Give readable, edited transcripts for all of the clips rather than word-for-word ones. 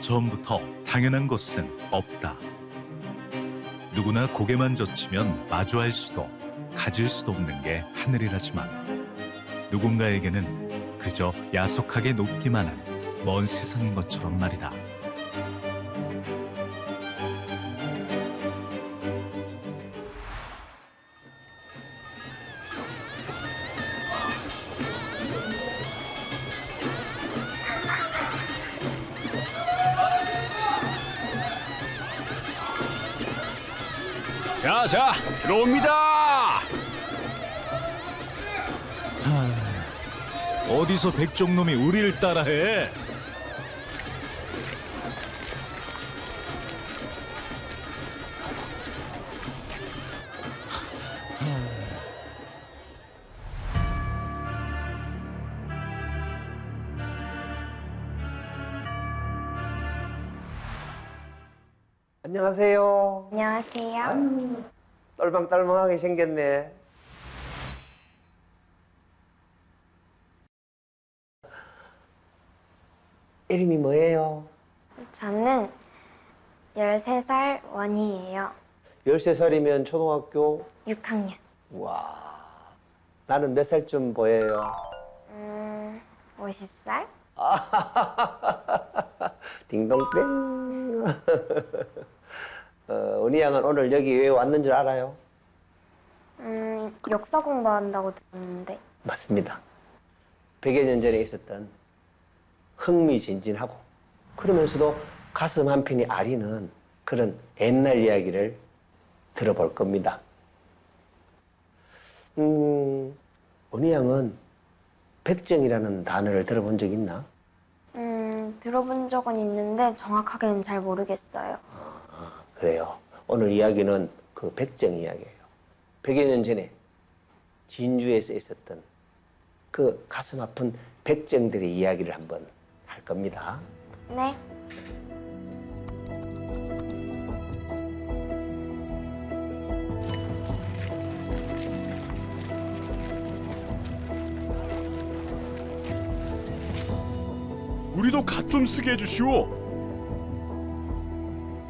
처음부터 당연한 것은 없다. 누구나 고개만 젖히면 마주할 수도 가질 수도 없는 게 하늘이라지만 누군가에게는 그저 야속하게 높기만 한 먼 세상인 것처럼 말이다. 자, 들어옵니다. 어디서 백종놈이 우리를 따라해? 안녕하세요. 안녕하세요. 똘망똘망하게 생겼네. 이름이 뭐예요? 저는 13살 원희예요. 13살이면 초등학교? 6학년. 와, 나는 몇 살쯤 보여요? 50살? 딩동땡. 은희 양은 오늘 여기 왜 왔는 줄 알아요? 역사 공부한다고 들었는데. 맞습니다. 100여 년 전에 있었던 흥미진진하고 그러면서도 가슴 한편이 아리는 그런 옛날 이야기를 들어볼 겁니다. 은희 양은 백정이라는 단어를 들어본 적 있나? 들어본 적은 있는데 정확하게는 잘 모르겠어요. 그래요. 오늘 이야기는 그 백정 이야기예요. 100여 년 전에 진주에서 있었던 그 가슴 아픈 백정들의 이야기를 한번 할 겁니다. 네. 우리도 갓 좀 쓰게 해주시오.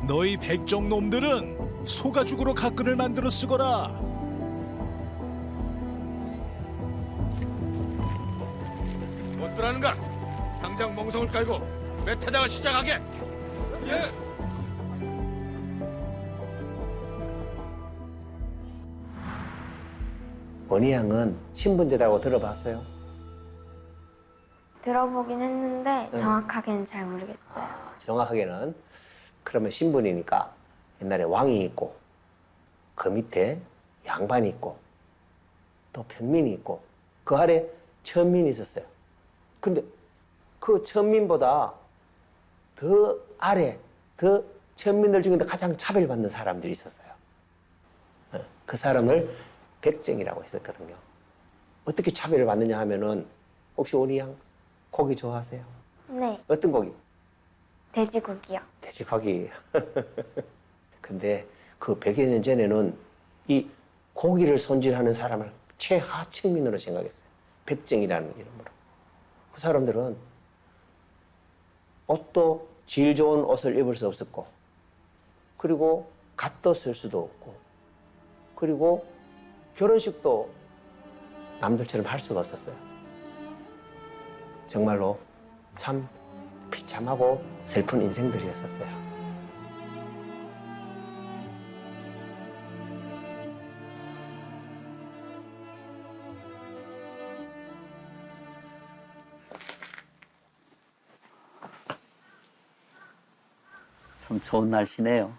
너희 백종놈들은 소가죽으로 가끈을 만들어 쓰거라. 어떠라는가? 당장 멍성을 깔고 메타장을 시작하게. 예. 원희 양은 신분제라고 들어봤어요? 들어보긴 했는데 정확하게는 잘 모르겠어요. 정확하게는 그러면 신분이니까 옛날에 왕이 있고 그 밑에 양반이 있고 또 평민이 있고 그 아래 천민이 있었어요. 근데 그 천민보다 더 아래, 더 천민들 중에 가장 차별받는 사람들이 있었어요. 그 사람을 백정이라고 했었거든요. 어떻게 차별을 받느냐 하면은 혹시 원희 양 고기 좋아하세요? 네. 어떤 고기? 돼지고기요. 돼지고기. 근데 그 100여 년 전에는 이 고기를 손질하는 사람을 최하층민으로 생각했어요. 백정이라는 이름으로. 그 사람들은 옷도 질 좋은 옷을 입을 수 없었고, 그리고 갓도 쓸 수도 없고, 그리고 결혼식도 남들처럼 할 수가 없었어요. 정말로 참 비참하고 슬픈 인생들이었었어요. 참 좋은 날씨네요.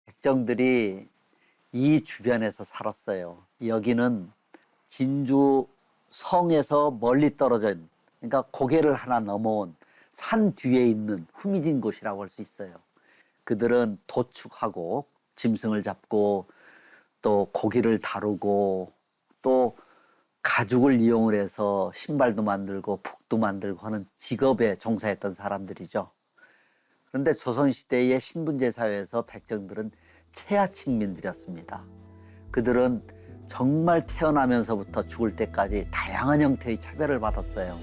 백정들이 이 주변에서 살았어요. 여기는 진주 성에서 멀리 떨어진, 그러니까 고개를 하나 넘어온 산 뒤에 있는 후미진 곳이라고 할 수 있어요. 그들은 도축하고 짐승을 잡고 또 고기를 다루고 또 가죽을 이용을 해서 신발도 만들고 북도 만들고 하는 직업에 종사했던 사람들이죠. 그런데 조선시대의 신분제 사회에서 백정들은 최하층민들이었습니다. 그들은 정말 태어나면서부터 죽을 때까지 다양한 형태의 차별을 받았어요.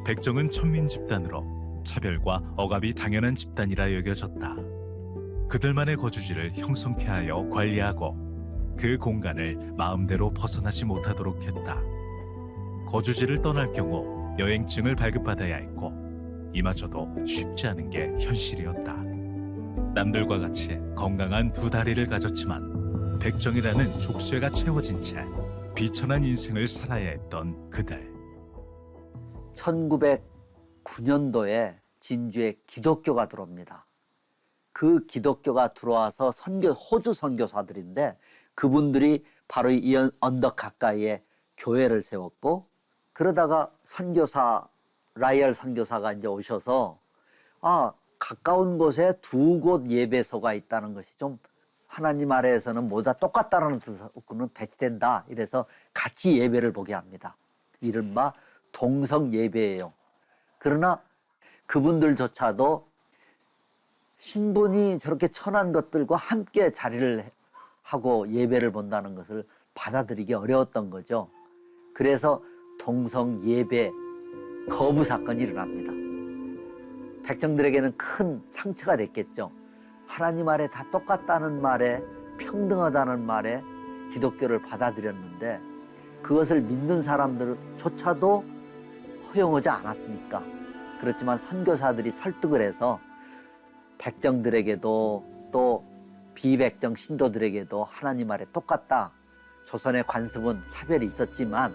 백정은 천민 집단으로 차별과 억압이 당연한 집단이라 여겨졌다. 그들만의 거주지를 형성케 하여 관리하고 그 공간을 마음대로 벗어나지 못하도록 했다. 거주지를 떠날 경우 여행증을 발급받아야 했고 이마저도 쉽지 않은 게 현실이었다. 남들과 같이 건강한 두 다리를 가졌지만 백정이라는 족쇄가 채워진 채 비천한 인생을 살아야 했던 그들. 1909년도에 진주에 기독교가 들어옵니다. 그 기독교가 들어와서 호주 선교사들인데 그분들이 바로 이 언덕 가까이에 교회를 세웠고, 그러다가 라이얼 선교사가 이제 오셔서 가까운 곳에 두 곳 예배소가 있다는 것이 좀 하나님 아래에서는 모두 다 똑같다는 뜻으로는 배치된다. 이래서 같이 예배를 보게 합니다. 이른바 동성 예배예요. 그러나 그분들조차도 신분이 저렇게 천한 것들과 함께 자리를 하고 예배를 본다는 것을 받아들이기 어려웠던 거죠. 그래서 동성 예배 거부 사건이 일어납니다. 백정들에게는 큰 상처가 됐겠죠. 하나님 아래 다 똑같다는 말에, 평등하다는 말에 기독교를 받아들였는데 그것을 믿는 사람들조차도 허용하지 않았으니까. 그렇지만 선교사들이 설득을 해서 백정들에게도 또 비백정 신도들에게도 하나님 아래 똑같다. 조선의 관습은 차별이 있었지만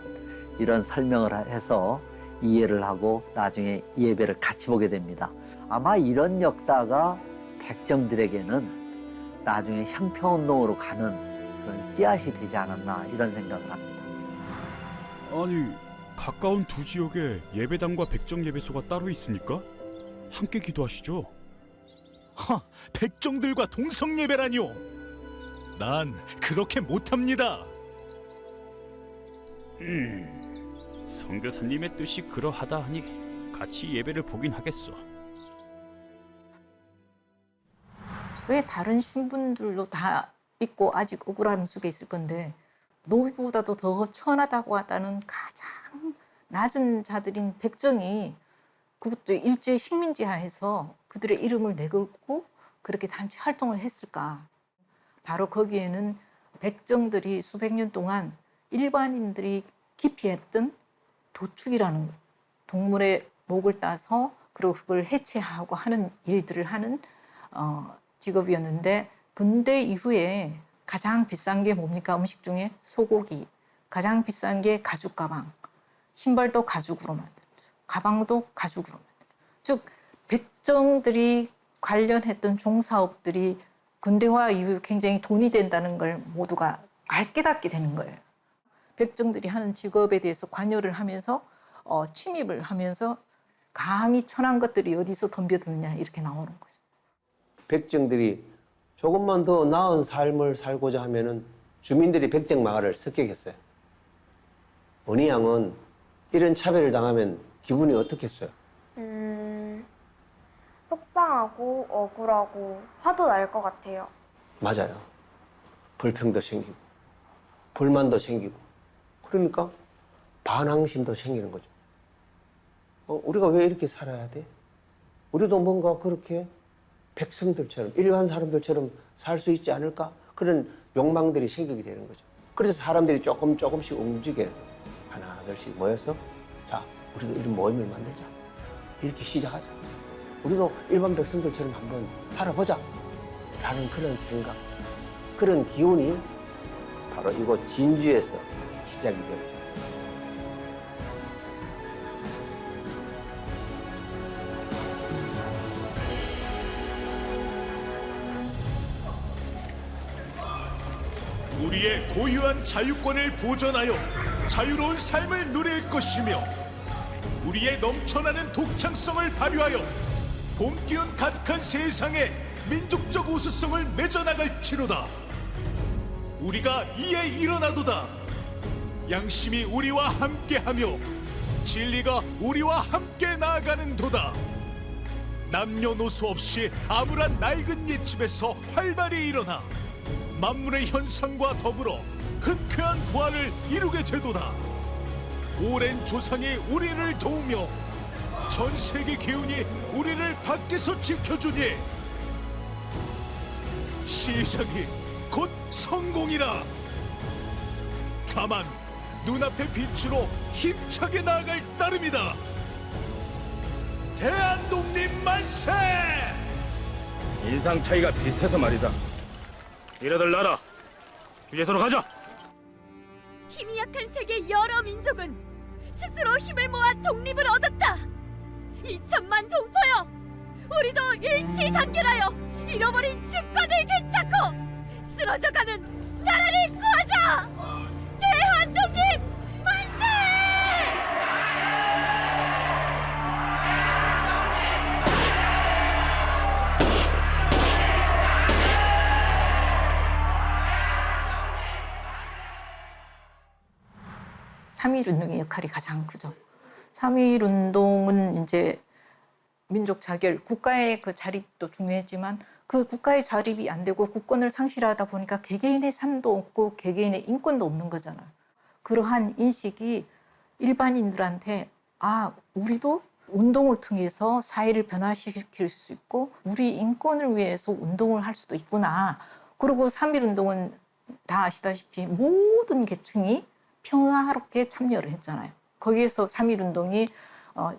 이런 설명을 해서 이해를 하고 나중에 예배를 같이 보게 됩니다. 아마 이런 역사가 백정들에게는 나중에 형평운동으로 가는 그런 씨앗이 되지 않았나 이런 생각을 합니다. 아니, 가까운 두 지역에 예배당과 백정 예배소가 따로 있습니까? 함께 기도하시죠. 백정들과 동성 예배라니요. 난 그렇게 못합니다. 선교사님의 뜻이 그러하다 하니 같이 예배를 보긴 하겠소. 왜 다른 신분들도 다 있고 아직 억울함 속에 있을 건데 노비보다도 더 천하다고 하다는 가장 낮은 자들인 백정이 그것도 일제 식민지하에서 그들의 이름을 내걸고 그렇게 단체 활동을 했을까? 바로 거기에는 백정들이 수백 년 동안 일반인들이 기피했던 도축이라는 동물의 목을 따서 그리고 그걸 해체하고 하는 일들을 하는 직업이었는데, 근대 이후에 가장 비싼 게 뭡니까? 음식 중에 소고기, 가장 비싼 게 가죽 가방, 신발도 가죽으로 만들죠. 가방도 가죽으로 만들죠. 즉 백정들이 관련했던 종사업들이 근대화 이후 굉장히 돈이 된다는 걸 모두가 깨닫게 되는 거예요. 백정들이 하는 직업에 대해서 관여를 하면서 침입을 하면서 감히 천한 것들이 어디서 덤벼드느냐 이렇게 나오는 거죠. 백정들이 조금만 더 나은 삶을 살고자 하면은 주민들이 백정 마을을 습격했어요. 원희 양은 이런 차별을 당하면 기분이 어떻겠어요? 속상하고 억울하고 화도 날 것 같아요. 맞아요. 불평도 생기고 불만도 생기고 그러니까 반항심도 생기는 거죠. 우리가 왜 이렇게 살아야 돼? 우리도 뭔가 그렇게 백성들처럼 일반 사람들처럼 살 수 있지 않을까? 그런 욕망들이 생기게 되는 거죠. 그래서 사람들이 조금씩 움직여요. 하나둘씩 모여서 자, 우리도 이런 모임을 만들자. 이렇게 시작하자. 우리도 일반 백성들처럼 한번 살아보자. 라는 그런 생각, 그런 기운이 바로 이곳 진주에서 시작이 되었죠. 우리의 고유한 자유권을 보존하여 자유로운 삶을 누릴 것이며 우리의 넘쳐나는 독창성을 발휘하여 봄 기운 가득한 세상에 민족적 우수성을 맺어나갈지로다. 우리가 이에 일어나도다. 양심이 우리와 함께하며 진리가 우리와 함께 나아가는도다. 남녀노소 없이 암울한 낡은 옛집에서 활발히 일어나 만물의 현상과 더불어 흔쾌한 부활을 이루게 되도다. 오랜 조상이 우리를 도우며 전 세계 기운이 우리를 밖에서 지켜주니 시작이 곧 성공이라. 다만 눈앞의 빛으로 힘차게 나아갈 따름이다. 대한독립 만세! 인상 차이가 비슷해서 말이다. 이래들 나라 휴게소로 가자. 힘이 약한 세계 여러 민족은 스스로 힘을 모아 독립을 얻었다. 2천만 동포여, 우리도 일치 단결하여 잃어버린 주권을 되찾고 쓰러져가는 나라를 구하자. 대한독립 만세! 3.1운동의 역할이 가장 크죠. 3.1운동은 이제 민족 자결, 국가의 그 자립도 중요했지만 그 국가의 자립이 안 되고 국권을 상실하다 보니까 개개인의 삶도 없고 개개인의 인권도 없는 거잖아요. 그러한 인식이 일반인들한테 우리도 운동을 통해서 사회를 변화시킬 수 있고 우리 인권을 위해서 운동을 할 수도 있구나. 그리고 3.1운동은 다 아시다시피 모든 계층이 평화롭게 참여를 했잖아요. 거기에서 3.1운동이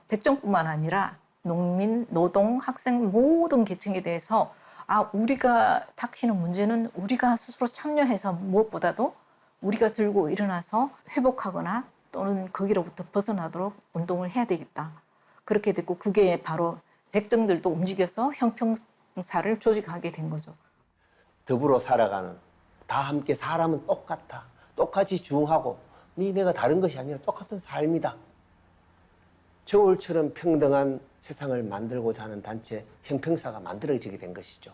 백정뿐만 아니라 농민, 노동, 학생 모든 계층에 대해서 우리가 닥치는 문제는 우리가 스스로 참여해서 무엇보다도 우리가 들고 일어나서 회복하거나 또는 거기로부터 벗어나도록 운동을 해야 되겠다. 그렇게 됐고 그게 바로 백정들도 움직여서 형평사를 조직하게 된 거죠. 더불어 살아가는, 다 함께 사람은 똑같아. 똑같이 중하고 내가 다른 것이 아니라 똑같은 삶이다. 저울처럼 평등한 세상을 만들고자 하는 단체 형평사가 만들어지게 된 것이죠.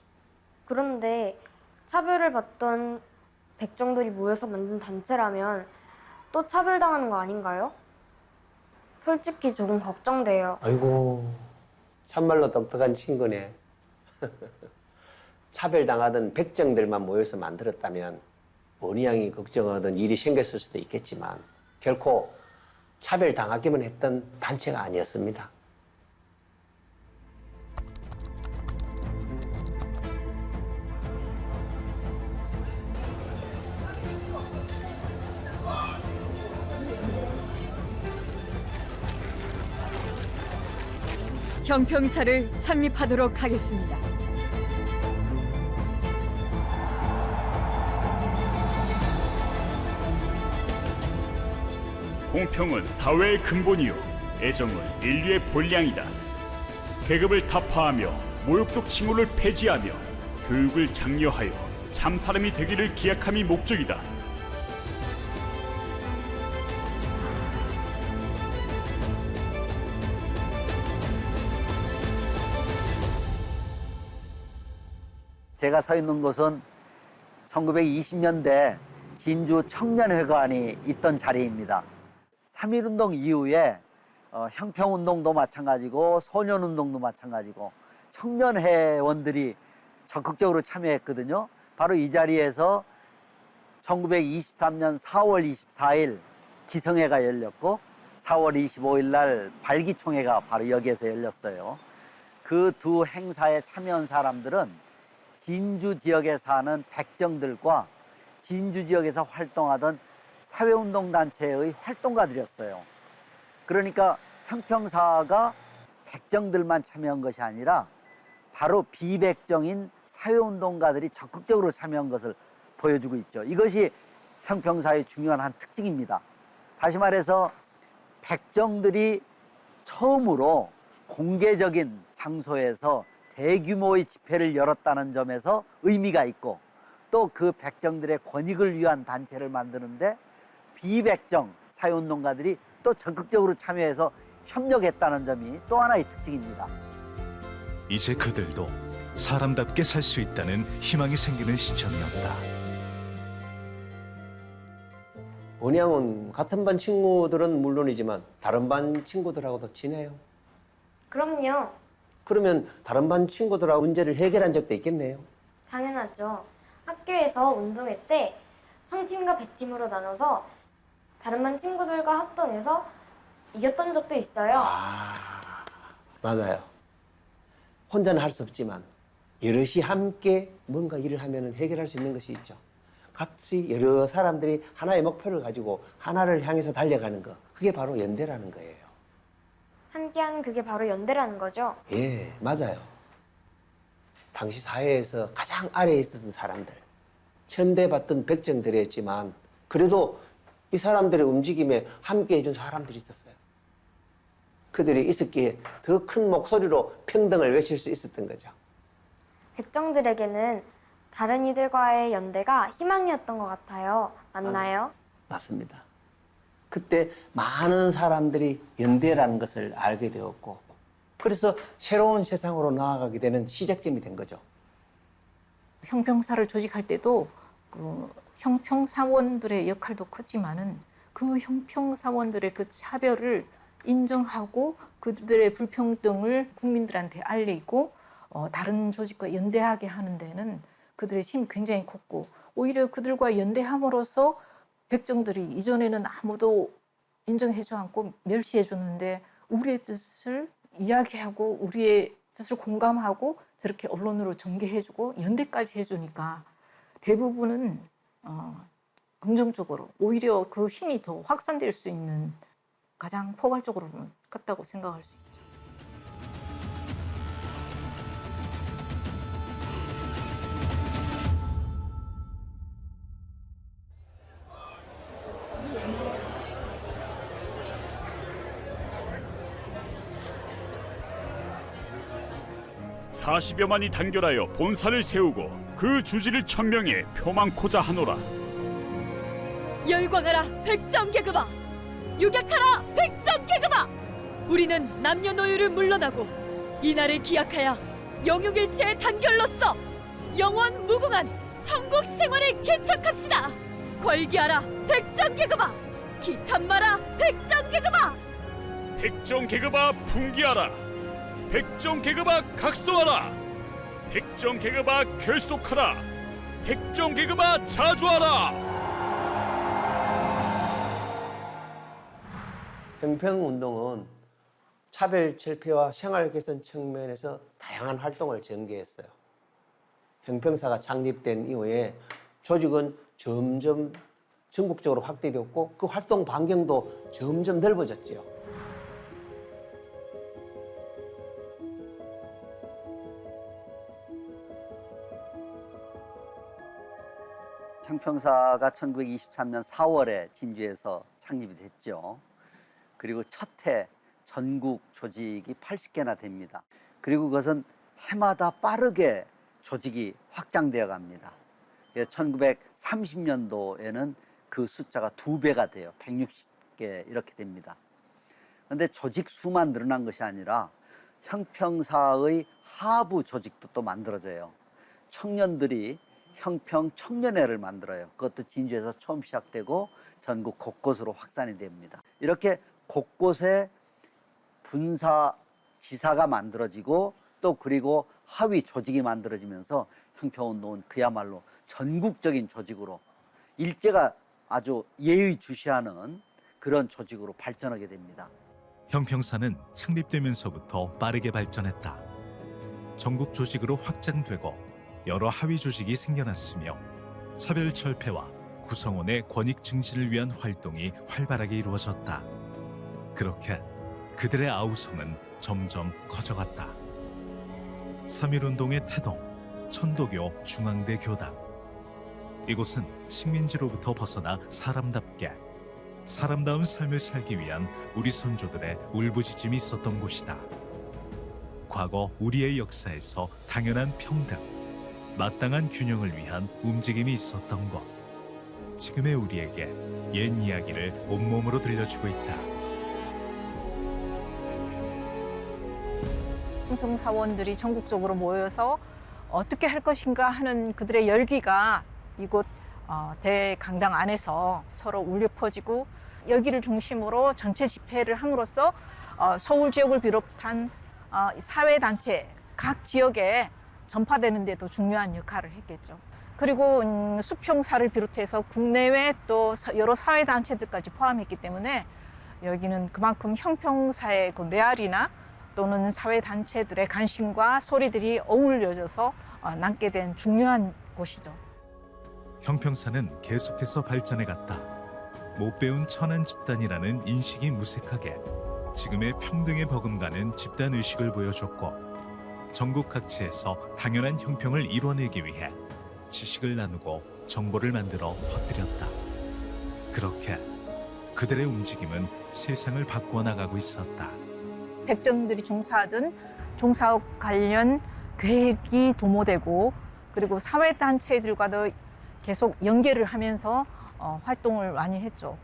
그런데 차별을 받던 백정들이 모여서 만든 단체라면 또 차별당하는 거 아닌가요? 솔직히 조금 걱정돼요. 아이고, 참말로 똑똑한 친구네. 차별당하던 백정들만 모여서 만들었다면 본의양이 걱정하던 일이 생겼을 수도 있겠지만 결코 차별당하기만 했던 단체가 아니었습니다. 형평사를 창립하도록 하겠습니다. 공평은 사회의 근본이요 애정은 인류의 본량이다. 계급을 타파하며 모욕적 칭호를 폐지하며 교육을 장려하여 참사람이 되기를 기약함이 목적이다. 제가 서 있는 곳은 1920년대 진주 청년회관이 있던 자리입니다. 3.1운동 이후에 형평운동도 마찬가지고 소년운동도 마찬가지고 청년회원들이 적극적으로 참여했거든요. 바로 이 자리에서 1923년 4월 24일 기성회가 열렸고 4월 25일 날 발기총회가 바로 여기에서 열렸어요. 그 두 행사에 참여한 사람들은 진주 지역에 사는 백정들과 진주 지역에서 활동하던 사회운동단체의 활동가들이었어요. 그러니까 형평사가 백정들만 참여한 것이 아니라 바로 비백정인 사회운동가들이 적극적으로 참여한 것을 보여주고 있죠. 이것이 형평사의 중요한 한 특징입니다. 다시 말해서 백정들이 처음으로 공개적인 장소에서 대규모의 집회를 열었다는 점에서 의미가 있고 또 그 백정들의 권익을 위한 단체를 만드는데 비백정 사회운동가들이 또 적극적으로 참여해서 협력했다는 점이 또 하나의 특징입니다. 이제 그들도 사람답게 살 수 있다는 희망이 생기는 시점이었다. 본양은 같은 반 친구들은 물론이지만 다른 반 친구들하고도 친해요. 그럼요. 그러면 다른 반 친구들하고 문제를 해결한 적도 있겠네요. 당연하죠. 학교에서 운동회 때 청팀과 백팀으로 나눠서 다른 반 친구들과 합동해서 이겼던 적도 있어요. 맞아요. 혼자는 할 수 없지만 여럿이 함께 뭔가 일을 하면 해결할 수 있는 것이 있죠. 같이 여러 사람들이 하나의 목표를 가지고 하나를 향해서 달려가는 거, 그게 바로 연대라는 거예요. 함께하는 그게 바로 연대라는 거죠. 예, 맞아요. 당시 사회에서 가장 아래에 있었던 사람들, 천대받던 백정들이었지만 그래도 이 사람들의 움직임에 함께 해준 사람들이 있었어요. 그들이 있었기에 더 큰 목소리로 평등을 외칠 수 있었던 거죠. 백정들에게는 다른 이들과의 연대가 희망이었던 것 같아요. 맞나요? 맞습니다. 그때 많은 사람들이 연대라는 것을 알게 되었고, 그래서 새로운 세상으로 나아가게 되는 시작점이 된 거죠. 형평사를 조직할 때도 그 형평사원들의 역할도 컸지만은 그 형평사원들의 그 차별을 인정하고 그들의 불평등을 국민들한테 알리고 다른 조직과 연대하게 하는 데는 그들의 힘이 굉장히 컸고, 오히려 그들과 연대함으로써 백정들이 이전에는 아무도 인정해주지 않고 멸시해줬는데 우리의 뜻을 이야기하고 우리의 뜻을 공감하고 저렇게 언론으로 전개해주고 연대까지 해주니까 대부분은 긍정적으로, 오히려 그 힘이 더 확산될 수 있는 가장 포괄적으로 컸다고 생각할 수 있죠. (40여만이) 단결하여 본사를 세우고 그 주지를 천명해 표망코자 하노라. 열광하라 백정계급아! 유격하라 백정계급아! 우리는 남녀노유를 물러나고 이날을 기약하여 영육일체의 단결로서 영원 무궁한 천국 생활을 개척합시다. 걸기하라 백정계급아! 기탄마라 백정계급아! 백정계급아 풍기하라. 백정계급아 각성하라. 백정계급아 결속하라. 백정계급아 자주하라. 형평운동은 차별 철폐와 생활 개선 측면에서 다양한 활동을 전개했어요. 형평사가 창립된 이후에 조직은 점점 전국적으로 확대되었고 그 활동 반경도 점점 넓어졌죠. 형평사가 1923년 4월에 진주에서 창립이 됐죠. 그리고 첫 해 전국 조직이 80개나 됩니다. 그리고 그것은 해마다 빠르게 조직이 확장되어 갑니다. 1930년도에는 그 숫자가 2배가 돼요. 160개 이렇게 됩니다. 그런데 조직 수만 늘어난 것이 아니라 형평사의 하부 조직도 또 만들어져요. 청년들이 형평 청년회를 만들어요. 그것도 진주에서 처음 시작되고 전국 곳곳으로 확산이 됩니다. 이렇게 곳곳에 분사 지사가 만들어지고 또 그리고 하위 조직이 만들어지면서 형평운동은 그야말로 전국적인 조직으로 일제가 아주 예의주시하는 그런 조직으로 발전하게 됩니다. 형평사는 창립되면서부터 빠르게 발전했다. 전국 조직으로 확장되고 여러 하위 조직이 생겨났으며 차별 철폐와 구성원의 권익 증진을 위한 활동이 활발하게 이루어졌다. 그렇게 그들의 아우성은 점점 커져갔다. 3.1운동의 태동, 천도교 중앙대 교당. 이곳은 식민지로부터 벗어나 사람다운 삶을 살기 위한 우리 선조들의 울부짖음이 있었던 곳이다. 과거 우리의 역사에서 당연한 평등, 마땅한 균형을 위한 움직임이 있었던 것. 지금의 우리에게 옛 이야기를 온몸으로 들려주고 있다. 형평사원들이 전국적으로 모여서 어떻게 할 것인가 하는 그들의 열기가 이곳 대강당 안에서 서로 울려 퍼지고, 여기를 중심으로 전체 집회를 함으로써 서울 지역을 비롯한 사회단체 각 지역에 전파되는 데도 중요한 역할을 했겠죠. 그리고 수평사를 비롯해서 국내외 또 여러 사회단체들까지 포함했기 때문에 여기는 그만큼 형평사의 그 메아리나 또는 사회단체들의 관심과 소리들이 어울려져서 남게 된 중요한 곳이죠. 형평사는 계속해서 발전해갔다. 못 배운 천한 집단이라는 인식이 무색하게 지금의 평등에 버금가는 집단의식을 보여줬고 전국 각지에서 당연한 형평을 이뤄내기 위해 지식을 나누고 정보를 만들어 퍼뜨렸다. 그렇게 그들의 움직임은 세상을 바꾸어 나가고 있었다. 백정들이 종사하던 종사업 관련 계획이 도모되고 그리고 사회단체들과도 계속 연계를 하면서 활동을 많이 했죠.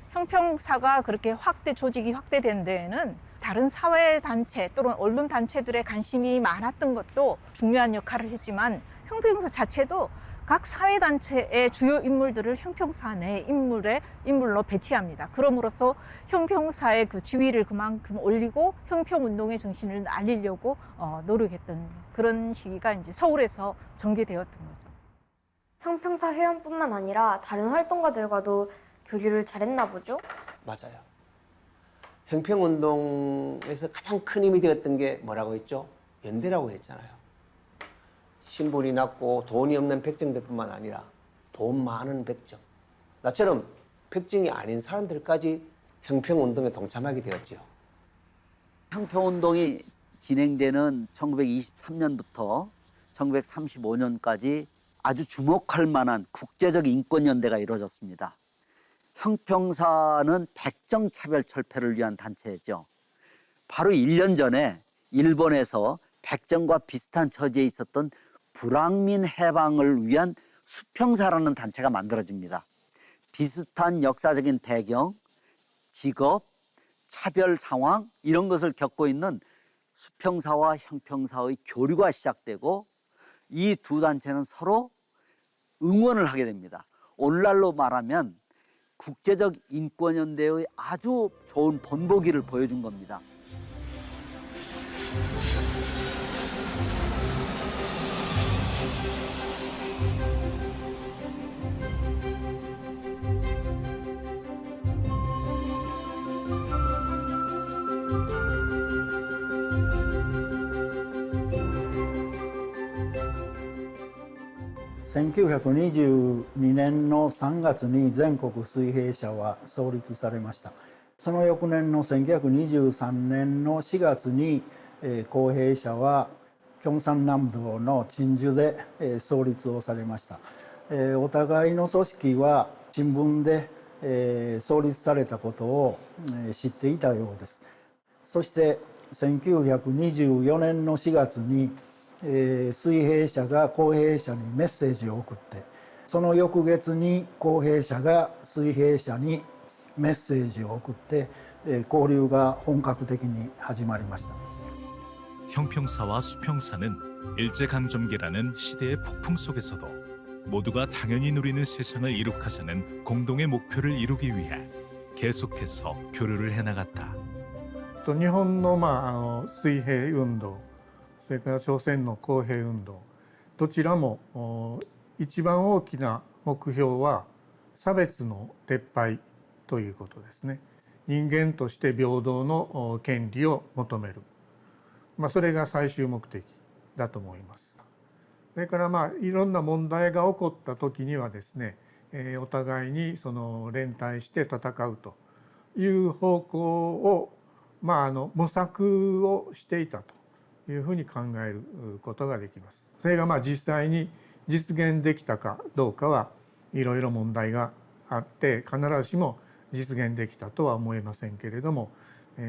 형평사가 그렇게 조직이 확대된 데에는 다른 사회단체 또는 언론단체들의 관심이 많았던 것도 중요한 역할을 했지만 형평사 자체도 각 사회단체의 주요 인물들을 형평사 내 인물로 배치합니다. 그럼으로써 형평사의 그 지위를 그만큼 올리고 형평운동의 정신을 알리려고 노력했던 그런 시기가 이제 서울에서 전개되었던 거죠. 형평사 회원뿐만 아니라 다른 활동가들과도 교류를 잘했나 보죠? 맞아요. 형평운동에서 가장 큰 힘이 되었던 게 뭐라고 했죠? 연대라고 했잖아요. 신분이 낮고 돈이 없는 백정들뿐만 아니라 돈 많은 백정, 나처럼 백정이 아닌 사람들까지 형평운동에 동참하게 되었죠. 형평운동이 진행되는 1923년부터 1935년까지 아주 주목할 만한 국제적 인권연대가 이루어졌습니다. 형평사는 백정차별 철폐를 위한 단체죠. 바로 1년 전에 일본에서 백정과 비슷한 처지에 있었던 불황민 해방을 위한 수평사라는 단체가 만들어집니다. 비슷한 역사적인 배경, 직업, 차별 상황 이런 것을 겪고 있는 수평사와 형평사의 교류가 시작되고 이 두 단체는 서로 응원을 하게 됩니다. 오늘날로 말하면 국제적 인권연대의 아주 좋은 본보기를 보여준 겁니다.1922年の3月に全国水平社は創立されました。その翌年の1923年の4月に公平社は京山南道の鎮守で創立をされました。お互いの組織は新聞で創立されたことを知っていたようです。そして1924年の4月に水平社が公平社にメッセージを送って、その翌月に公平社が水平社にメッセージを送って交流が本格的に始まりました。 형평사와 수평사는 일제강점기라는 시대의 폭풍 속에서도 모두가 당연히 누리는 세상을 이룩하자는 공동의 목표를 이루기 위해 계속해서 교류를 해나갔다. 日本の水平運動、それから朝鮮の公平運動、どちらも一番大きな目標は差別の撤廃ということですね。人間として平等の権利を求める、それが最終目的だと思います。それからいろんな問題が起こった時にはですね、お互いに連帯して戦うという方向を模索をしていたというふうに考えることができます。それが実際に実現できたかどうかはいろいろ問題があって必ずしも実現できたとは思えませんけれども、例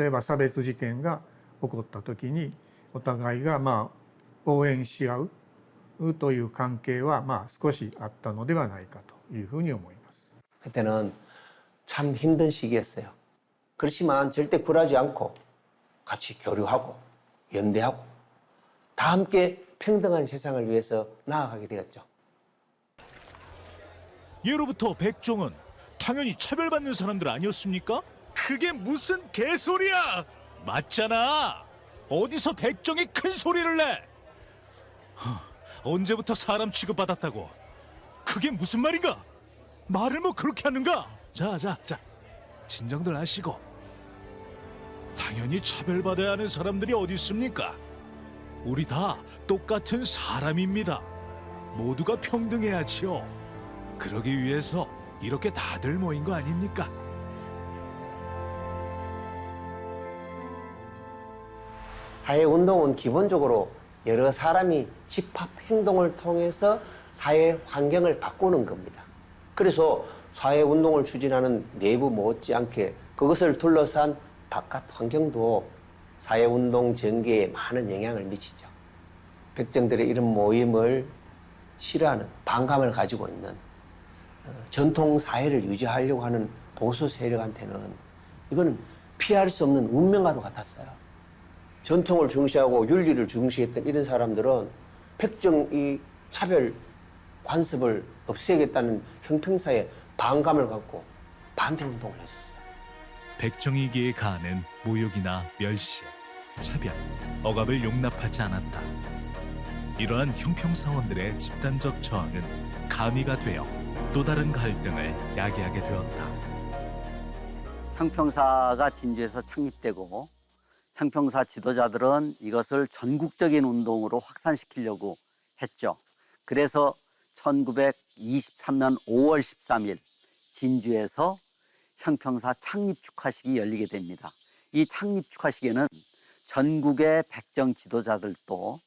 えば差別事件が起こった時にお互いが応援し合うという関係は少しあったのではないかというふうに思います。 그때는 참 힘든 시기였어요. 그렇지만 절대 굴하지 않고 같이 교류하고 연대하고 다 함께 평등한 세상을 위해서 나아가게 되었죠. 예로부터 백종은 당연히 차별받는 사람들 아니었습니까? 그게 무슨 개소리야! 맞잖아! 어디서 백종이 큰 소리를 내! 언제부터 사람 취급받았다고? 그게 무슨 말인가? 말을 뭐 그렇게 하는가? 자, 진정들 하시고 당연히 차별받아야 하는 사람들이 어디 있습니까? 우리 다 똑같은 사람입니다. 모두가 평등해야지요. 그러기 위해서 이렇게 다들 모인 거 아닙니까? 사회운동은 기본적으로 여러 사람이 집합 행동을 통해서 사회 환경을 바꾸는 겁니다. 그래서 사회운동을 추진하는 내부 못지않게 그것을 둘러싼 바깥 환경도 사회운동 전개에 많은 영향을 미치죠. 백정들의 이런 모임을 싫어하는, 반감을 가지고 있는 전통 사회를 유지하려고 하는 보수 세력한테는 이거는 피할 수 없는 운명과도 같았어요. 전통을 중시하고 윤리를 중시했던 이런 사람들은 백정이 차별 관습을 없애겠다는 형평사에 반감을 갖고 반대운동을 했었어요. 백정이기에 가하는 모욕이나 멸시, 차별, 억압을 용납하지 않았다. 이러한 형평사원들의 집단적 저항은 가미가 되어 또 다른 갈등을 야기하게 되었다. 형평사가 진주에서 창립되고 형평사 지도자들은 이것을 전국적인 운동으로 확산시키려고 했죠. 그래서 1923년 5월 13일 진주에서 형평사 창립 축하식이 열리게 됩니다. 이 창립 축하식에는 전국의 백정 지도자들도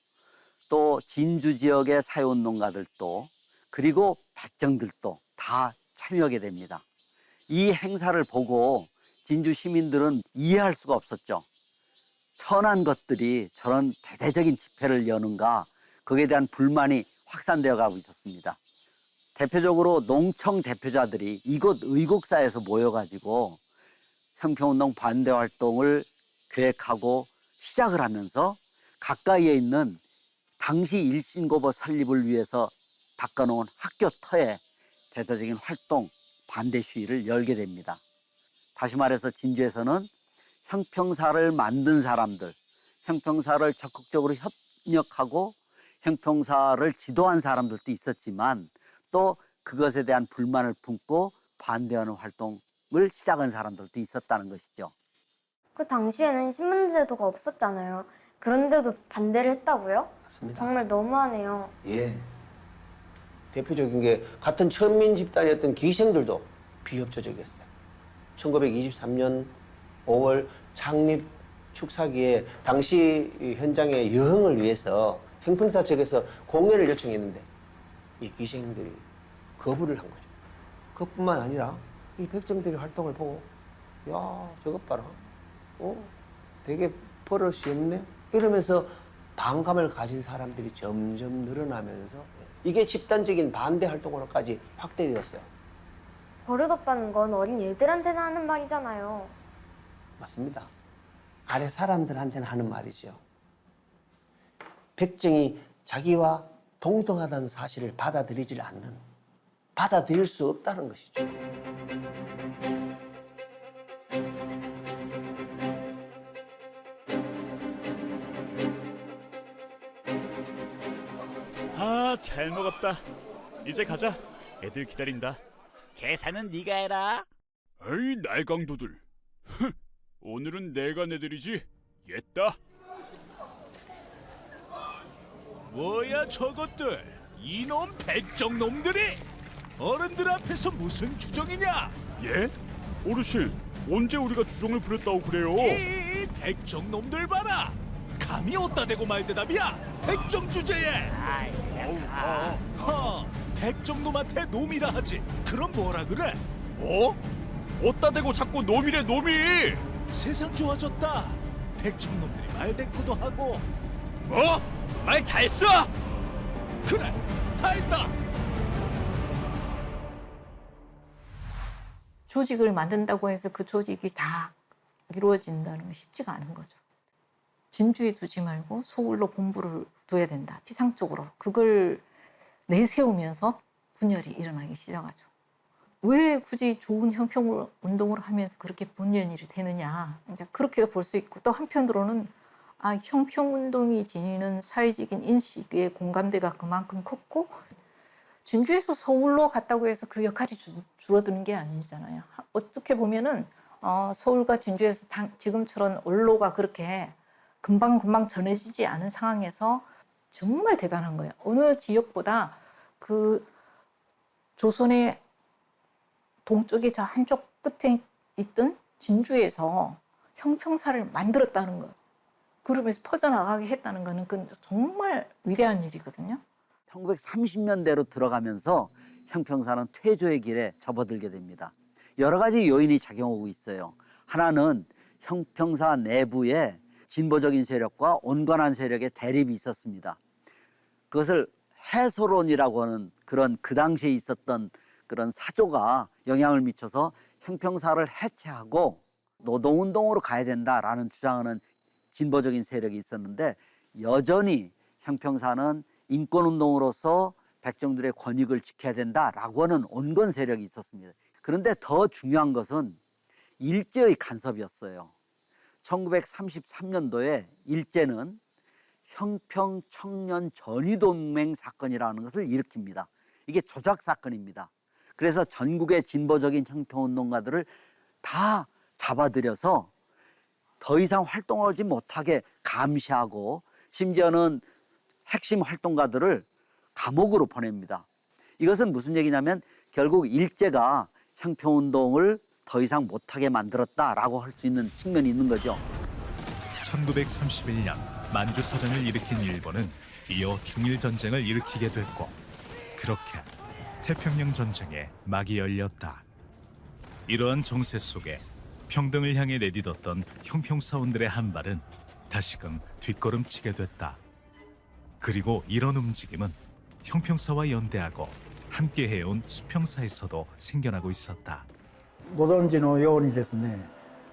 또 진주 지역의 사회운동가들도 그리고 백정들도 다 참여하게 됩니다. 이 행사를 보고 진주 시민들은 이해할 수가 없었죠. 천한 것들이 저런 대대적인 집회를 여는가, 거기에 대한 불만이 확산되어 가고 있었습니다. 대표적으로 농청 대표자들이 이곳 의곡사에서 모여가지고 형평운동 반대 활동을 계획하고 시작을 하면서 가까이에 있는 당시 일신고보 설립을 위해서 닦아놓은 학교 터에 대대적인 활동, 반대 시위를 열게 됩니다. 다시 말해서 진주에서는 형평사를 만든 사람들, 형평사를 적극적으로 협력하고 형평사를 지도한 사람들도 있었지만 또 그것에 대한 불만을 품고 반대하는 활동을 시작한 사람들도 있었다는 것이죠. 그 당시에는 신분제도가 없었잖아요. 그런데도 반대를 했다고요? 맞습니다. 정말 너무하네요. 예. 대표적인 게 같은 천민 집단이었던 기생들도 비협조적이었어요. 1923년 5월 창립 축사기에 당시 현장의 여흥을 위해서 형평사 측에서 공연을 요청했는데 이 기생들이 거부를 한 거죠. 그것뿐만 아니라 이 백정들의 활동을 보고 야 저것 봐라, 되게 버릇이 없네 이러면서 반감을 가진 사람들이 점점 늘어나면서 이게 집단적인 반대 활동으로까지 확대되었어요. 버릇없다는 건 어린 애들한테나 하는 말이잖아요. 맞습니다. 아래 사람들한테는 하는 말이죠. 백정이 자기와 동등하다는 사실을 받아들이질 않는, 받아들일 수 없다는 것이죠. 아, 잘 먹었다. 이제 가자. 애들 기다린다. 계산은 네가 해라. 에이, 날강도들. 오늘은 내가 내드리지. 옛다. 뭐야 저것들, 이놈 백정놈들이 어른들 앞에서 무슨 주정이냐? 예? 어르신, 언제 우리가 주정을 부렸다고 그래요? 이 백정놈들 봐라, 감히 어따 대고 말대답이야. 백정 주제에 백정놈한테 놈이라 하지, 그럼 뭐라 그래? 뭐? 어따 대고 자꾸 놈이래, 놈이! 세상 좋아졌다. 백정놈들이 말대꾸도 하고. 뭐? 말 다 했어? 그래, 다 했다. 조직을 만든다고 해서 그 조직이 다 이루어진다는 건 쉽지가 않은 거죠. 진주에 두지 말고 서울로 본부를 둬야 된다. 피상 쪽으로. 그걸 내세우면서 분열이 일어나기 시작하죠. 왜 굳이 좋은 형평 운동을 하면서 그렇게 분열이 되느냐. 이제 그렇게 볼 수 있고, 또 한편으로는 형평 운동이 지니는 사회적인 인식의 공감대가 그만큼 컸고, 진주에서 서울로 갔다고 해서 그 역할이 줄어드는 게 아니잖아요. 어떻게 보면은 서울과 진주에서 지금처럼 언로가 그렇게 금방금방 전해지지 않은 상황에서 정말 대단한 거예요. 어느 지역보다 그 조선의 동쪽의 저 한쪽 끝에 있던 진주에서 형평사를 만들었다는 것, 그룹에서 퍼져나가게 했다는 거는 그건 정말 위대한 일이거든요. 1930년대로 들어가면서 형평사는 퇴조의 길에 접어들게 됩니다. 여러 가지 요인이 작용하고 있어요. 하나는 형평사 내부에 진보적인 세력과 온건한 세력의 대립이 있었습니다. 그것을 해소론이라고 하는 그런 그 당시에 있었던 그런 사조가 영향을 미쳐서 형평사를 해체하고 노동운동으로 가야 된다라는 주장하는 진보적인 세력이 있었는데, 여전히 형평사는 인권운동으로서 백정들의 권익을 지켜야 된다라고 하는 온건 세력이 있었습니다. 그런데 더 중요한 것은 일제의 간섭이었어요. 1933년도에 일제는 형평청년 전위동맹 사건이라는 것을 일으킵니다. 이게 조작 사건입니다. 그래서 전국의 진보적인 형평운동가들을 다 잡아들여서 더 이상 활동하지 못하게 감시하고, 심지어는 핵심 활동가들을 감옥으로 보냅니다. 이것은 무슨 얘기냐면 결국 일제가 형평운동을 더 이상 못하게 만들었다라고 할 수 있는 측면이 있는 거죠. 1931년 만주사변을 일으킨 일본은 이어 중일전쟁을 일으키게 됐고, 그렇게 태평양 전쟁에 막이 열렸다. 이러한 정세 속에 평등을 향해 내딛었던 형평사원들의 한 발은 다시금 뒷걸음치게 됐다. 그리고 이런 움직임은 형평사와 연대하고 함께 해온 수평사에서도 생겨나고 있었다. ご存知のようにですね、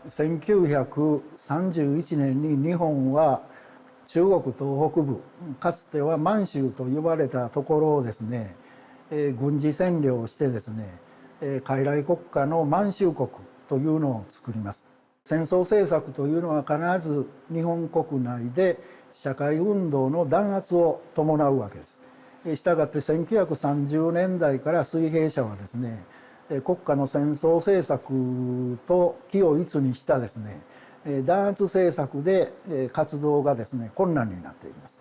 1931年に日本は中国東北部、かつては満州と呼ばれたところをですね、軍事占領してですね、傀儡国家の満州国というのを作ります。戦争政策というのは必ず日本国内で社会運動の弾圧を伴うわけです。したがって1930年代から水平社はですね、国家の戦争政策と気を一にしたですね、弾圧政策で活動がですね困難になっていきます。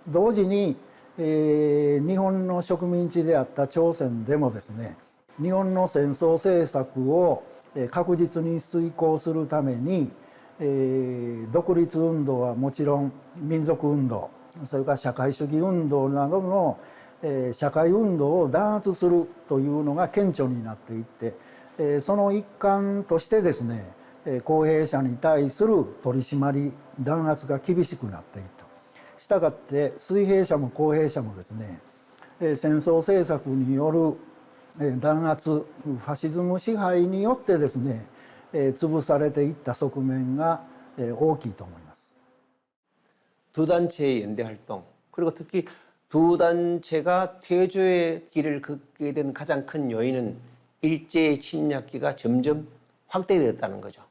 同時に、日本の植民地であった朝鮮でもですね、日本の戦争政策を確実に遂行するために、独立運動はもちろん民族運動、それから社会主義運動などの社会運動を弾圧するというのが顕著になっていって、その一環としてですね、公平者に対する取り締まり弾圧が厳しくなっていった。したがって水平社も公平社もですね、戦争政策による弾圧、ファシズム支配によってですね、潰されていった側面が大きいと思います。 두 단체의 연대 활동, 그리고 특히 두 단체가 퇴조의 길을 걷게 된 가장 큰 요인은 일제의 침략기가 점점 확대되었다는 거죠.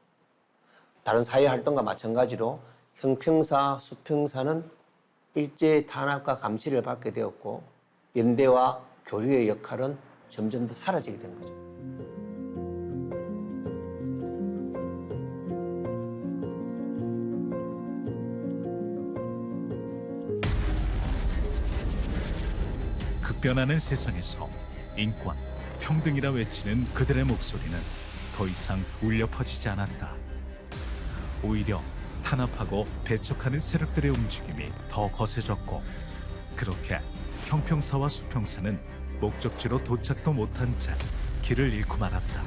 다른 사회 활동과 마찬가지로 형평사, 수평사는 일제의 탄압과 감시를 받게 되었고, 연대와 교류의 역할은 점점 더 사라지게 된 거죠. 급변하는 세상에서 인권, 평등이라 외치는 그들의 목소리는 더 이상 울려 퍼지지 않았다. 오히려 탄압하고 배척하는 세력들의 움직임이 더 거세졌고, 그렇게 형평사와 수평사는 목적지로 도착도 못한 채 길을 잃고 말았다.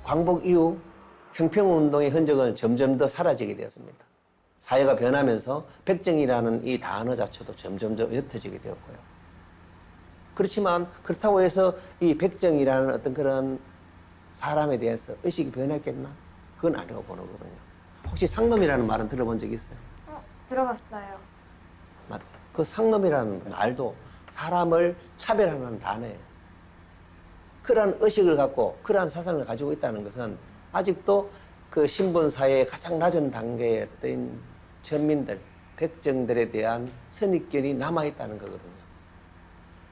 광복 이후 형평운동의 흔적은 점점 더 사라지게 되었습니다. 사회가 변하면서 백정이라는 이 단어 자체도 점점 더 옅어지게 되었고요. 그렇지만 그렇다고 해서 이 백정이라는 어떤 그런 사람에 대해서 의식이 변했겠나? 그건 아니라고 보는 거거든요. 혹시 상놈이라는 말은 들어본 적 있어요? 들어봤어요. 맞아요. 그 상놈이라는 말도 사람을 차별하는 단어예요. 그러한 의식을 갖고 그러한 사상을 가지고 있다는 것은 아직도 그 신분사회의 가장 낮은 단계에 있던 전민들, 백정들에 대한 선입견이 남아있다는 거거든요.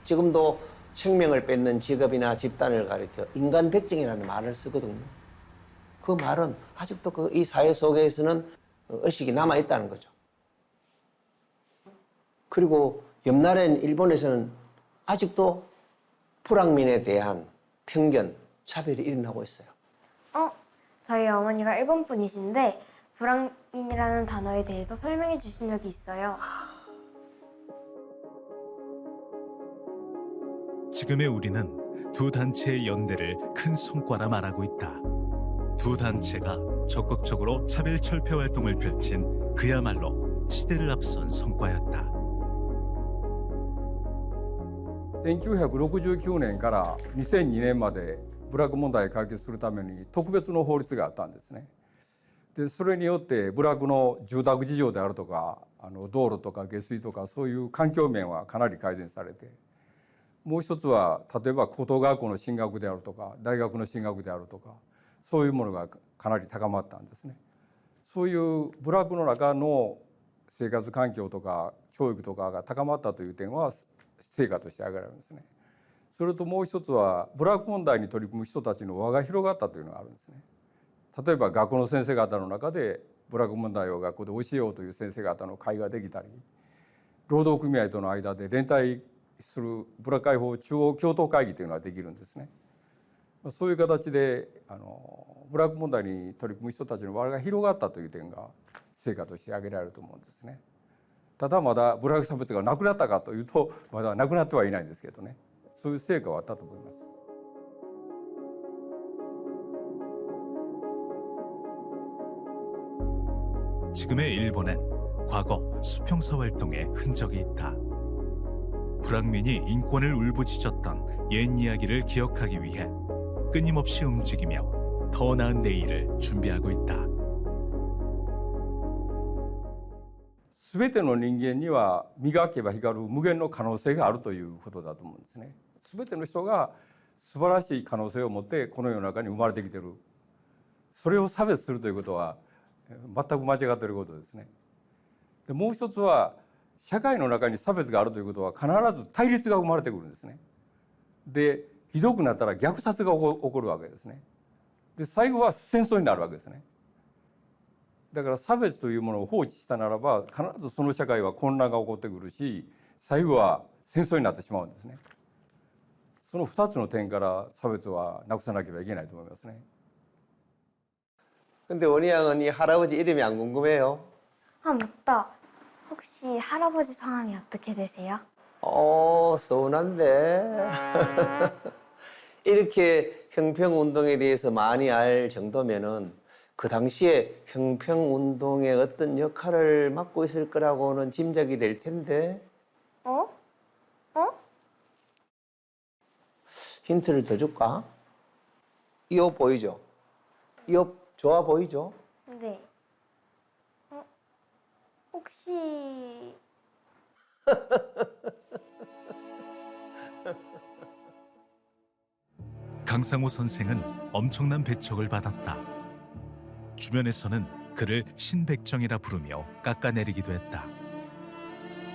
지금도 생명을 뺏는 직업이나 집단을 가리켜 인간 백정이라는 말을 쓰거든요. 그 말은 아직도 이 사회 속에서는 의식이 남아 있다는 거죠. 그리고 옆나라인 일본에서는 아직도 불황민에 대한 편견, 차별이 일어나고 있어요. 저희 어머니가 일본 분이신데 불황민이라는 단어에 대해서 설명해 주신 적이 있어요. 지금의 우리는 두 단체의 연대를 큰 성과라 말하고 있다. 두 단체가 적극적으로 차별 철폐 활동을 펼친 그야말로 시대를 앞선 성과였다. 1969年から2002年まで部落問題を解決するために特別の法律があったんですね。でそれによって部落の住宅事情であるとか道路とか下水とかそういう環境面はかなり改善されて、もう一つは例えば高等学校の進学であるとか大学の進学であるとかそういうものがかなり高まったんですね。そういう部落の中の生活環境とか教育とかが高まったという点は成果として挙げられるんですね。それともう一つは部落問題に取り組む人たちの輪が広がったというのがあるんですね。例えば学校の先生方の中で部落問題を学校で教えようという先生方の会ができたり、労働組合との間で連帯する部落解放中央共闘会議というのができるんですね。そういう形で部落問題に取り組む人たちの輪が広がったという点が成果として挙げられると思うんですね。ただまだ部落差別がなくなったかというとまだなくなってはいないんですけどね、そういう成果はあったと思います。 지금의 일본엔 과거 수평사 활동의 흔적이 있다. 불황민이 인권을 울부짖었던 옛 이야기를 기억하기 위해 끊임없이 움직이며 더 나은 내일을 준비하고 있다. 全ての人間には磨けば光る無限の可能性があるということだと思うんですね。全ての人が素晴らしい可能性を持ってこの世の中に生まれてきている。それを差別するということは全く間違っていることですね。でもう一つは社会の中に差別があるということは必ず対立が生まれてくるんですね。でひどくなったら虐殺が起こるわけですね。で最後は戦争になるわけですね。だから差別というものを放置したならば必ずその社会は混乱が起こってくるし、最後は戦争になってしまうんですね。その2つの点から差別はなくさなければいけないと思いますね。 근데 원희 양은 이 할아버지 이름이 안 궁금해요? 아, 맞다. 혹시 할아버지 성함이 어떻게 되세요? 서운한데. 이렇게 형평운동에 대해서 많이 알 정도면은 그 당시에 형평운동의 어떤 역할을 맡고 있을 거라고는 짐작이 될 텐데. 어? 힌트를 더 줄까? 이 옷 보이죠? 이 옷 좋아 보이죠? 네. 혹시... 강상우 선생은 엄청난 배척을 받았다. 주변에서는 그를 신백정이라 부르며 깎아내리기도 했다.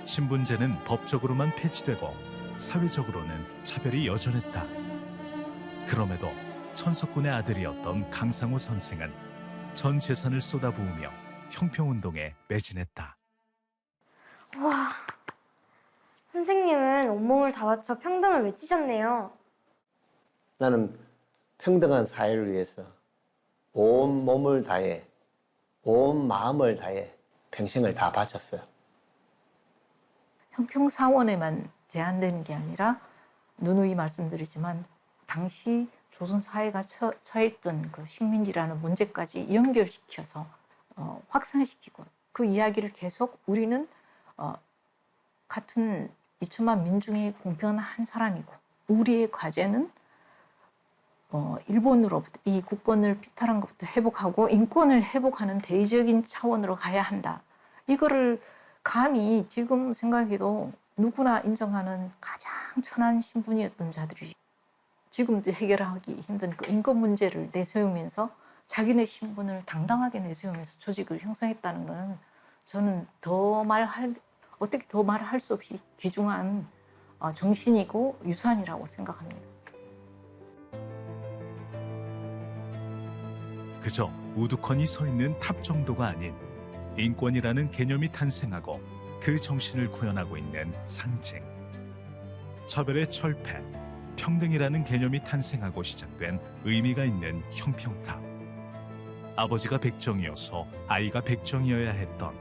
신분제는 법적으로만 폐지되고 사회적으로는 차별이 여전했다. 그럼에도 천석군의 아들이었던 강상우 선생은 전 재산을 쏟아부으며 형평운동에 매진했다. 와, 선생님은 온몸을 다 바쳐 평등을 외치셨네요. 나는 평등한 사회를 위해서 온 몸을 다해, 온 마음을 다해 평생을 다 바쳤어요. 형평사원에만 제한되는 게 아니라 누누이 말씀드리지만 당시 조선 사회가 처했던 그 식민지라는 문제까지 연결시켜서 확산시키고 그 이야기를 계속 우리는 같은 2천만 민중의 공평한 사람이고 우리의 과제는 일본으로부터 이 국권을 피탈한 것부터 회복하고 인권을 회복하는 대의적인 차원으로 가야 한다. 이거를 감히 지금 생각해도 누구나 인정하는 가장 천한 신분이었던 자들이 지금 해결하기 힘든 그 인권 문제를 내세우면서 자기네 신분을 당당하게 내세우면서 조직을 형성했다는 것은 저는 어떻게 더 말할 수 없이 귀중한 정신이고 유산이라고 생각합니다. 그저 우두커니 서 있는 탑 정도가 아닌 인권이라는 개념이 탄생하고 그 정신을 구현하고 있는 상징. 차별의 철폐, 평등이라는 개념이 탄생하고 시작된 의미가 있는 형평탑. 아버지가 백정이어서 아이가 백정이어야 했던,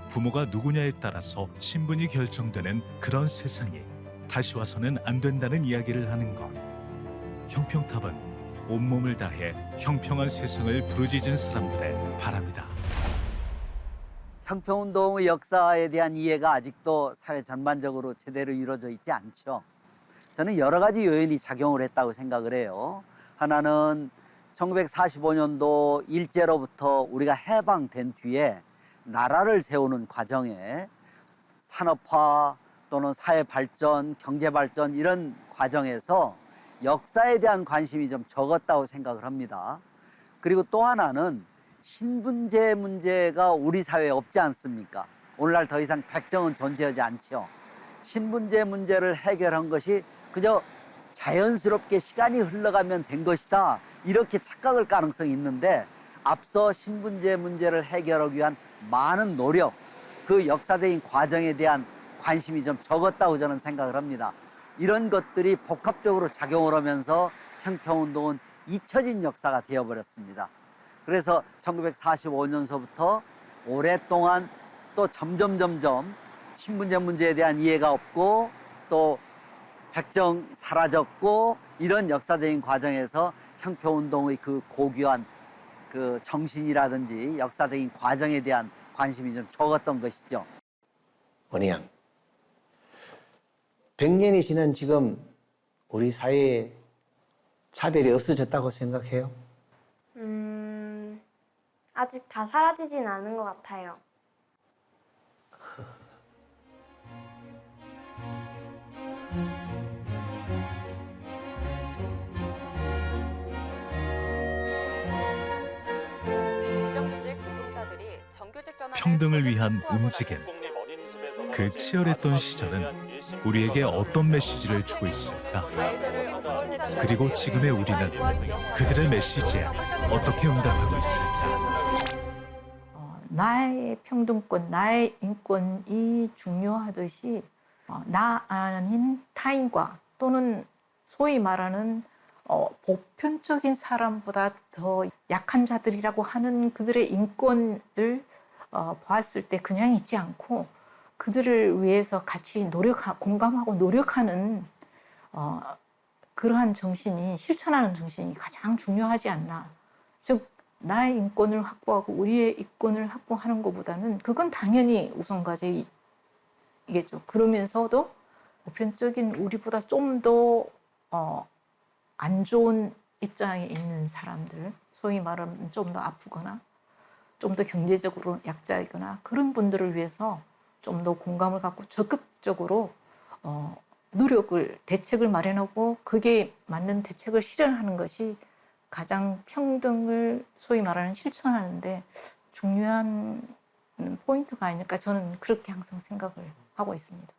부모가 누구냐에 따라서 신분이 결정되는 그런 세상이 다시 와서는 안 된다는 이야기를 하는 것. 형평탑은 온몸을 다해 형평한 세상을 부르짖은 사람들의 바람이다. 형평운동의 역사에 대한 이해가 아직도 사회 전반적으로 제대로 이루어져 있지 않죠. 저는 여러 가지 요인이 작용을 했다고 생각을 해요. 하나는 1945년도 일제로부터 우리가 해방된 뒤에 나라를 세우는 과정에 산업화 또는 사회 발전, 경제 발전 이런 과정에서 역사에 대한 관심이 좀 적었다고 생각을 합니다. 그리고 또 하나는 신분제 문제가 우리 사회에 없지 않습니까? 오늘날 더 이상 백정은 존재하지 않죠. 신분제 문제를 해결한 것이 그저 자연스럽게 시간이 흘러가면 된 것이다, 이렇게 착각할 가능성이 있는데, 앞서 신분제 문제를 해결하기 위한 많은 노력, 그 역사적인 과정에 대한 관심이 좀 적었다고 저는 생각을 합니다. 이런 것들이 복합적으로 작용을 하면서 형평운동은 잊혀진 역사가 되어버렸습니다. 그래서 1945년서부터 오랫동안 또 점점 신분제 문제에 대한 이해가 없고 또 백정 사라졌고, 이런 역사적인 과정에서 형평운동의 그 고귀한 그 정신이라든지 역사적인 과정에 대한 관심이 좀 적었던 것이죠. 원희 양, 100년이 지난 지금 우리 사회에 차별이 없어졌다고 생각해요? 아직 다 사라지진 않은 것 같아요. 평등을 위한 움직임. 그 치열했던 시절은 우리에게 어떤 메시지를 주고 있을까? 그리고 지금의 우리는 그들의 메시지에 어떻게 응답하고 있을까? 나의 평등권, 나의 인권이 중요하듯이 나 아닌 타인과 또는 소위 말하는 보편적인 사람보다 더 약한 자들이라고 하는 그들의 인권을 보았을 때 그냥 있지 않고 그들을 위해서 같이 공감하고 노력하는 그러한 정신이, 실천하는 정신이 가장 중요하지 않나. 즉 나의 인권을 확보하고 우리의 인권을 확보하는 것보다는 그건 당연히 우선 과제이겠죠. 그러면서도 보편적인 우리보다 좀 더 안 좋은 입장에 있는 사람들, 소위 말하면 좀 더 아프거나 좀 더 경제적으로 약자이거나 그런 분들을 위해서 좀 더 공감을 갖고 적극적으로 노력을, 대책을 마련하고 그게 맞는 대책을 실현하는 것이 가장 평등을 소위 말하는 실천하는 데 중요한 포인트가 아닐까, 저는 그렇게 항상 생각을 하고 있습니다.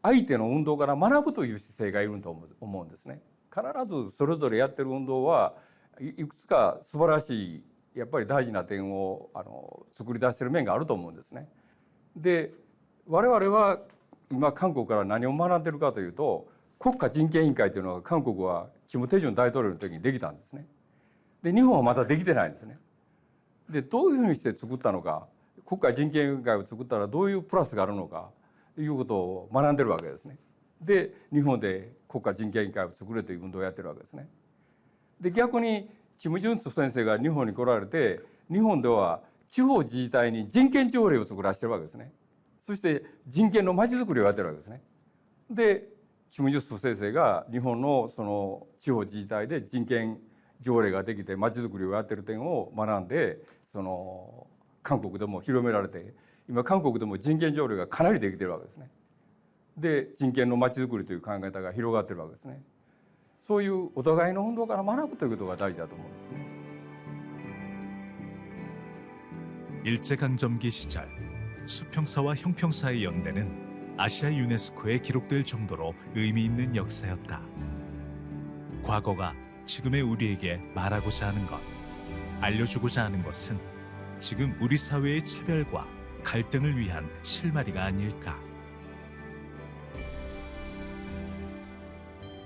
相手の運動から学ぶという姿勢がいると思うんですね。必ずそれぞれやってる運動はいくつか素晴らしいやっぱり大事な点を作り出している面があると思うんですね。で我々は今韓国から何を学んでいるかというと、国家人権委員会というのが韓国はキム・テジュン大統領の時にできたんですね。で日本はまだできてないんですね。でどういうふうにして作ったのか、国家人権委員会を作ったらどういうプラスがあるのかということを学んでるわけですね。で日本で国家人権委員会を作れという運動をやってるわけですね。で逆にキム・ジュンス先生が日本に来られて、日本では地方自治体に人権条例を作らせてるわけですね。そして人権のまちづくりをやってるわけですね。でキム・ジュンス先生が日本のその地方自治体で人権条例ができてまちづくりをやってる点を学んで、その韓国でも広められて、今韓国でも人権条例がかなりできてるわけですね。で人権のまちづくりという考え方が広がってるわけですね。そういうお互いの運動から学ぶということが大事だと思うんですね。 일제강점기 시절 수평사와 형평사의 연대는 아시아 유네스코에 기록될 정도로 의미 있는 역사였다. 과거가 지금의 우리에게 말하고자 하는 것, 알려주고자 하는 것은 지금 우리 사회의 차별과 갈등을 위한 실마리가 아닐까.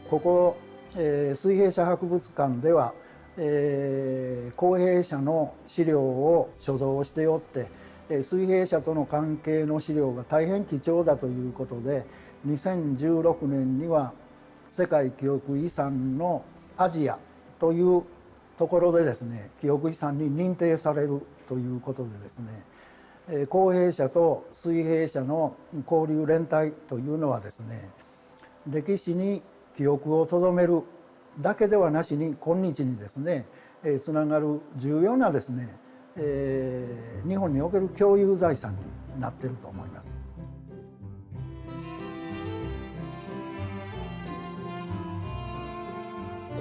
ここ、水平社博物館では、公平社の資料を所蔵しておって、水平社との関係の資料が大変貴重だということで、2016年には世界記憶遺産のアジアというところでですね、記憶遺産に認定されるということでですね、公平社と水平社の交流連帯というのはですね、歴史に記憶をとどめるだけではなしに今日にですねつながる重要なですね、日本における共有財産になっていると思います。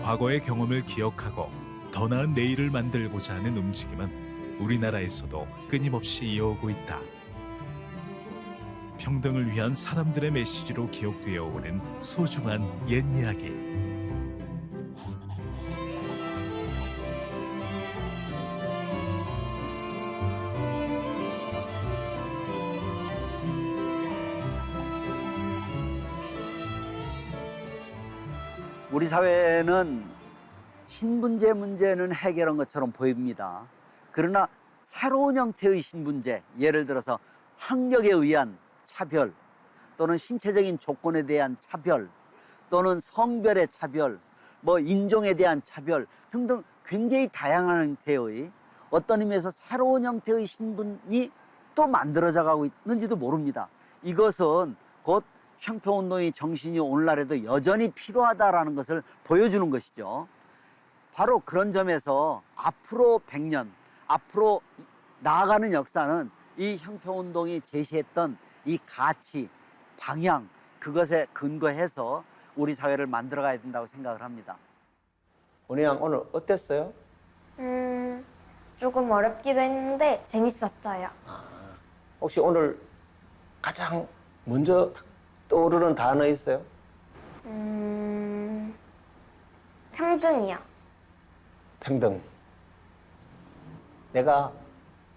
과거의 경험을 기억하고 더 나은 내일을 만들고자 하는 움직임은 우리나라에서도 끊임없이 이어오고 있다. 평등을 위한 사람들의 메시지로 기억되어 오는 소중한 옛 이야기. 우리 사회는 신분제 문제는 해결한 것처럼 보입니다. 그러나 새로운 형태의 신분제, 예를 들어서 학력에 의한 차별 또는 신체적인 조건에 대한 차별 또는 성별의 차별, 인종에 대한 차별 등등 굉장히 다양한 형태의 어떤 의미에서 새로운 형태의 신분이 또 만들어져 가고 있는지도 모릅니다. 이것은 곧 형평운동의 정신이 오늘날에도 여전히 필요하다라는 것을 보여주는 것이죠. 바로 그런 점에서 앞으로 100년, 앞으로 나아가는 역사는 이 형평운동이 제시했던 이 가치, 방향, 그것에 근거해서 우리 사회를 만들어가야 된다고 생각을 합니다. 원희 양 오늘 어땠어요? 조금 어렵기도 했는데 재밌었어요. 혹시 오늘 가장 먼저 떠오르는 단어 있어요? 평등이요. 평등. 내가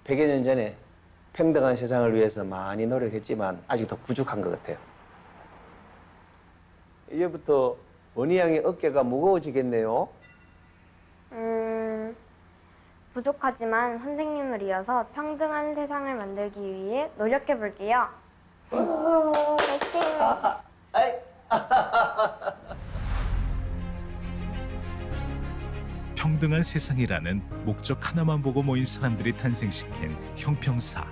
100여 년 전에 평등한 세상을 위해서 많이 노력했지만 아직 더 부족한 것 같아요. 이제부터 원희 양의 어깨가 무거워지겠네요. 부족하지만 선생님을 이어서 평등한 세상을 만들기 위해 노력해 볼게요. 파이팅! 평등한 세상이라는 목적 하나만 보고 모인 사람들이 탄생시킨 형평사.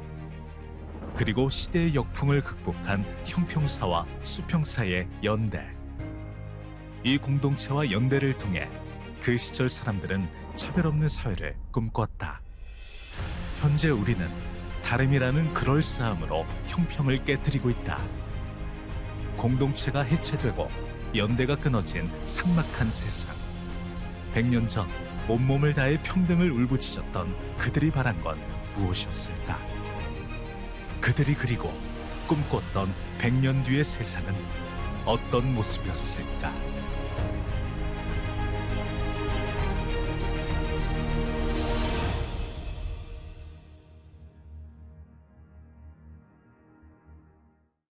그리고 시대의 역풍을 극복한 형평사와 수평사의 연대. 이 공동체와 연대를 통해 그 시절 사람들은 차별 없는 사회를 꿈꿨다. 현재 우리는 다름이라는 그럴싸함으로 형평을 깨뜨리고 있다. 공동체가 해체되고 연대가 끊어진 삭막한 세상. 100년 전 온몸을 다해 평등을 울부짖었던 그들이 바란 건 무엇이었을까? 그들이 그리고 꿈꿨던 100년 뒤의 세상은 어떤 모습이었을까?